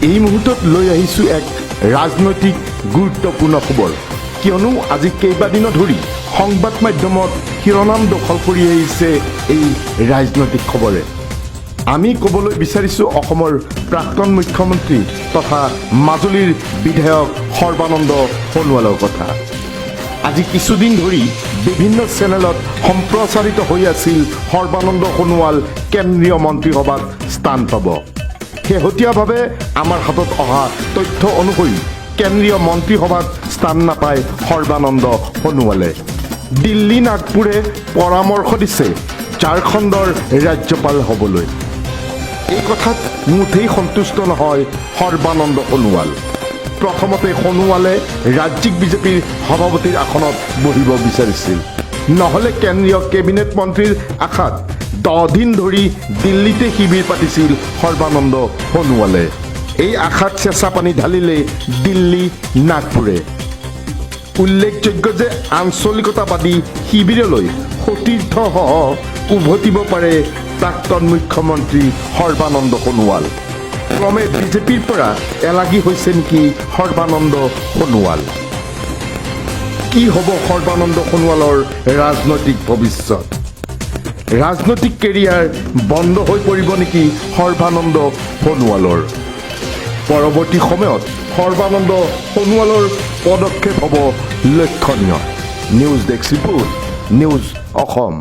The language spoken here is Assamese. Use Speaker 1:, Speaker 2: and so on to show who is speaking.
Speaker 1: এই মুহূৰ্তত লৈ আহিছোঁ এক ৰাজনৈতিক গুৰুত্বপূৰ্ণ খবৰ কিয়নো আজি কেইবাদিন ধৰি সংবাদ মাধ্যমত শিৰোনাম দখল কৰি আহিছে এই ৰাজনৈতিক খবৰে আমি ক'বলৈ বিচাৰিছোঁ অসমৰ প্ৰাক্তন মুখ্যমন্ত্ৰী তথা মাজুলীৰ বিধায়ক সৰ্বানন্দ সোণোৱালৰ কথা আজি কিছুদিন ধৰি বিভিন্ন চেনেলত সম্প্ৰচাৰিত হৈ আছিল সৰ্বানন্দ সোণোৱাল কেন্দ্ৰীয় মন্ত্ৰীসভাত স্থান পাব শেহতীয়াভাৱে আমাৰ হাতত অহা তথ্য অনুসৰি কেন্দ্ৰীয় মন্ত্ৰীসভাত স্থান নাপায় সৰ্বানন্দ সোণোৱালে দিল্লী নাগপুৰে পৰামৰ্শ দিছে ঝাৰখণ্ডৰ ৰাজ্যপাল হ'বলৈ এই কথাত মুঠেই সন্তুষ্ট নহয় সৰ্বানন্দ সোণোৱাল প্ৰথমতে সোণোৱালে ৰাজ্যিক বিজেপিৰ সভাপতিৰ আসনত বহিব বিচাৰিছিল নহ'লে কেন্দ্ৰীয় কেবিনেট মন্ত্ৰীৰ আশাত 10 দিন ধৰি দিল্লীতে শিবিৰ পাতিছিল সৰ্বানন্দ সোণোৱালে এই আশাত চেঁচা পানী ঢালিলে দিল্লী নাগপুৰে উল্লেখযোগ্য যে আঞ্চলিকতাবাদী শিবিৰলৈ সতীৰ্থসহ উভতিব পাৰে প্ৰাক্তন মুখ্যমন্ত্ৰী সৰ্বানন্দ সোণোৱাল ক্ৰমে বিজেপিৰ পৰা এলাগী হৈছে নেকি সৰ্বানন্দ সোণোৱাল কি হ'ব সৰ্বানন্দ সোণোৱালৰ ৰাজনৈতিক ভৱিষ্যত ৰাজনৈতিক কেৰিয়াৰ বন্ধ হৈ পৰিব নেকি সৰ্বানন্দ সোণোৱালৰ পৰৱৰ্তী সময়ত সৰ্বানন্দ সোণোৱালৰ পদক্ষেপ হ'ব লক্ষণীয় news desk report news Assam